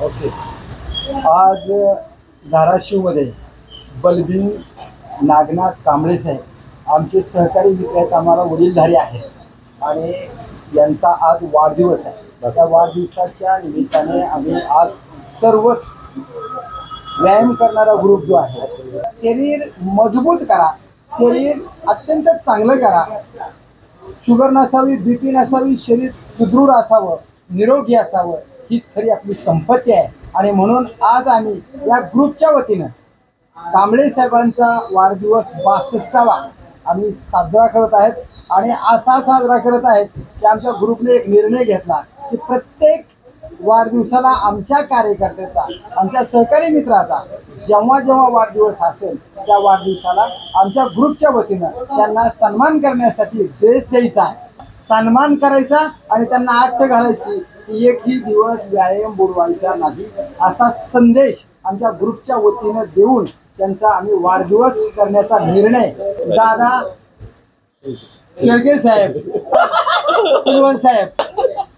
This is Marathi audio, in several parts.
ओके. आज धाराशिवमध्ये बलबीर नागनाथ कांबळे साहेब आमचे सहकारी मित्र आहेत, आम्हाला वडीलधारी आहेत आणि यांचा आज वाढदिवस आहे. त्या वाढदिवसाच्या निमित्ताने आम्ही आज सर्वच व्यायाम करणारा ग्रुप जो आहे, शरीर मजबूत करा, शरीर अत्यंत चांगलं करा, शुगर नसावी, बीपी नसावी, शरीर सुदृढ असावं, निरोगी असावं, हीच खरी आपली संपत्ती आहे. आणि म्हणून आज आम्ही या ग्रुपच्या वतीनं कांबळे साहेबांचा वाढदिवस 62वा आम्ही साजरा करत आहेत. आणि असा साजरा करत आहेत की आमच्या ग्रुपने एक निर्णय घेतला की प्रत्येक वाढदिवसाला आमच्या कार्यकर्त्याचा, आमच्या सहकारी मित्राचा जेव्हा जेव्हा वाढदिवस असेल त्या वाढदिवसाला आमच्या ग्रुपच्या वतीनं त्यांना सन्मान करण्यासाठी ड्रेस द्यायचा आहे, सन्मान करायचा आणि त्यांना आठ घालायची की एकही दिवस व्यायाम बुडवायचा नाही, असा संदेश आमच्या ग्रुपच्या वतीनं देऊन त्यांचा आम्ही वाढदिवस करण्याचा निर्णय दादा शेळके साहेब, चिलवन साहेब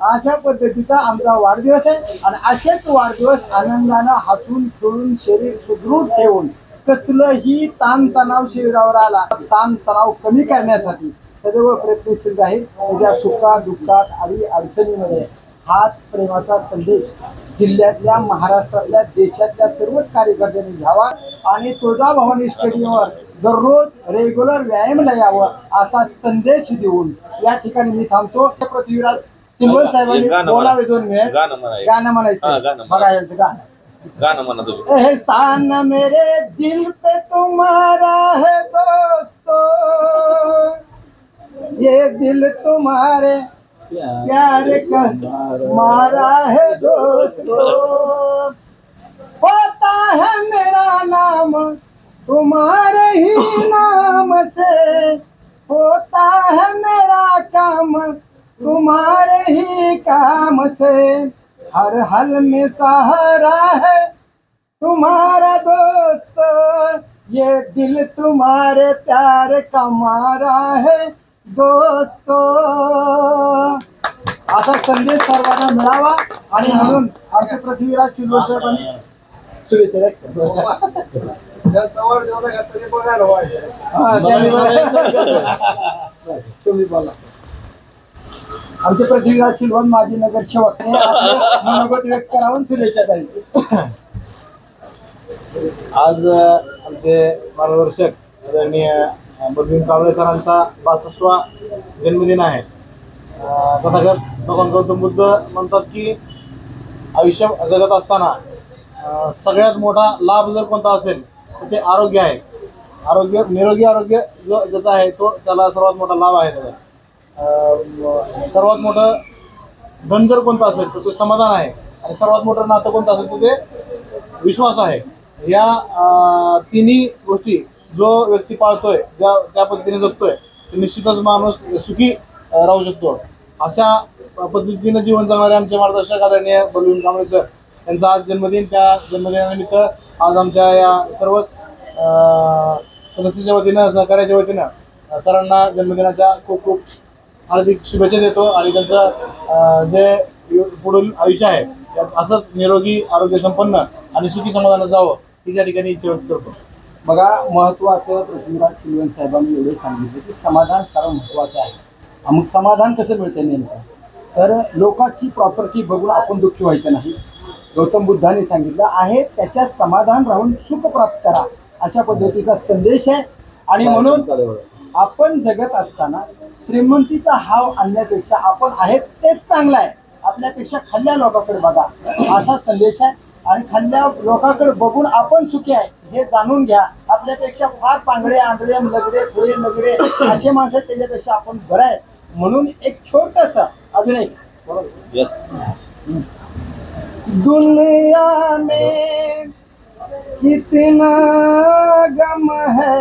अशा पद्धतीचा आमचा वाढदिवस आहे. आणि असेच वाढदिवस आनंदानं हसून खेळून शरीर सुदृढ ठेवून कसलंही ताणतणाव शरीरावर आला ताणतणाव कमी करण्यासाठी सदैव प्रयत्नशील राहील. त्याच्या सुखात दुःखात आणि अडचणीमध्ये हाच प्रेमाचा संदेश जिल्ह्यातल्या, महाराष्ट्रातल्या, देशातल्या सर्वच कार्यकर्त्यांनी घ्यावा आणि तुळजाभवानी स्टेडियमवर दररोज रेग्युलर व्यायामाला यावं असा संदेश देऊन या ठिकाणी मी थांबतो. पृथ्वीराज चिलवन साहेबांनी बोलावे 2 मिनिट गाणं म्हणायचं. बघा यांचं गाणं म्हणा. एहसान मेरे दिल पे तुम्हारा है दोस्तों, ये दिल तुम्हारे प्यार का मारा है दोस्तों, होता है मेरा नाम तुम्हारे ही नाम से, होता है मेरा काम तुम्हारे ही काम से, हर हाल में सहारा है तुम्हारा दोस्त, ये दिल तुम्हारे प्यार का मारा है दोस्तों. असा संदेश सर्वांना मिळावा आणि म्हणून आमचे पृथ्वीराज चिलवन साहेबांनी शुभेच्छा. तुम्ही बोला. आमचे पृथ्वीराज चिलवन माजी नगरसेवक मनोगत व्यक्त करावून शुभेच्छा द्यावी. आज आमचे मार्गदर्शक आदरणीय बलबीर कांबळे सरांचा 62वा जन्मदिन आहे. तथागत भगवान गौतम बुद्ध म्हणतात की आयुष्य जगत असताना सगळ्यात मोठा लाभ जर कोणता असेल तर ते आरोग्य आहे. आरोग्य, निरोगी आरोग्य जो ज्याचा आहे तो त्याला सर्वात मोठा लाभ आहे. त्याचा सर्वात मोठं धन जर कोणतं असेल तर ते समाधान आहे आणि सर्वात मोठं नातं कोणतं असेल तर ते विश्वास आहे. या तिन्ही गोष्टी जो व्यक्ती पाळतोय, त्या पद्धतीने जगतोय, तर निश्चितच माणूस सुखी राहू शकतो. अशा पद्धतीने जीवन जगणारे आमचे मार्गदर्शक आदरणीय बलबीर कांबळे सर यांचा आज जन्मदिन. त्या जन्मदिनानिमित्त आज आमच्या या सर्वच सदस्याच्या वतीनं, सहकार्याच्या वतीनं सरांना जन्मदिनाच्या खूप खूप हार्दिक शुभेच्छा देतो. आणि त्यांचं जे पुढील आयुष्य आहे त्यात असंच निरोगी, आरोग्य संपन्न आणि सुखी समाधानात जावं ही या ठिकाणी इच्छा व्यक्त करतो. बघा, महत्त्वाचं पृथ्वीराज चिलवन साहेबांनी एवढे सांगितले की समाधान सारं महत्त्वाचं आहे. मग समाधान कसं मिळतं नेमकं, तर लोकांची प्रॉपर्टी बघून आपण दुःखी व्हायचं नाही. गौतम बुद्धांनी सांगितलं आहे त्याच्यात समाधान राहून सुख प्राप्त करा, अशा पद्धतीचा संदेश आहे. आणि म्हणून आपण जगत असताना श्रीमंतीचा हाव आणण्यापेक्षा आपण आहेत तेच चांगलं आहे, आपल्यापेक्षा खाल्ल्या लोकांकडे बघा, असा संदेश आहे. आणि खाल्ल्या लोकांकडे बघून आपण सुखी आहे हे जाणून घ्या. आपल्यापेक्षा फार पांगडे, आंधळे, लगडे, खुळे, नगडे असे माणसं त्याच्यापेक्षा आपण बरं आहे. म्हणून एक छोटंसं अजून एक दुनिया में कितना गम है,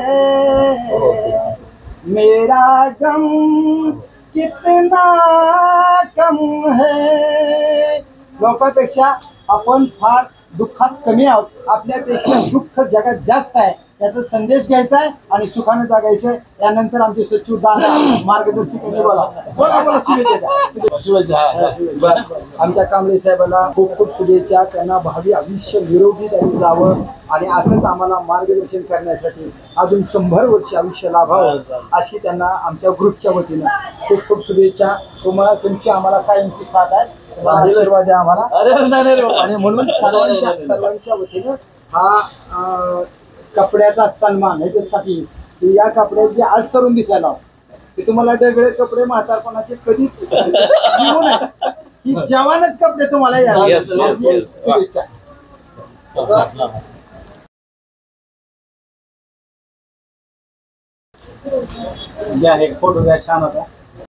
मेरा गम कितना कम है. लोकांपेक्षा आपण फार दुःखात कमी आहोत, आपल्यापेक्षा दुःख जगात जास्त आहे. याचा संदेश घ्यायचा आहे आणि सुखाने जगायचं आहे. यानंतर आमचे सचिव दादा मार्गदर्शकांनी बोला बोला बोला शुभेच्छा द्या. शुभेच्छा. बरं. आमच्या कांबळे साहेबांना खूप खूप शुभेच्छा. त्यांना भावी आयुष्य निरोगी जावं आणि असंच आम्हाला मार्गदर्शन करण्यासाठी अजून 100 वर्ष आयुष्य लाभावं अशी त्यांना आमच्या ग्रुपच्या वतीनं खूप खूप शुभेच्छा. तुम्हाला तुमची आम्हाला कायमची साथ आहे. आशीर्वाद द्या आम्हाला. आणि म्हणून सर्वांच्या वतीनं हा कपड्याचा सन्मान ह्याच्यासाठी की या कपड्याची आज तरुण दिसायला की तुम्हाला वेगळे कपडे म्हातारपणाचे कधीच येऊ नये. ही जवानच कपडे तुम्हाला यावे. शुभेच्छा. घ्या एक फोटो घ्या, छान होता.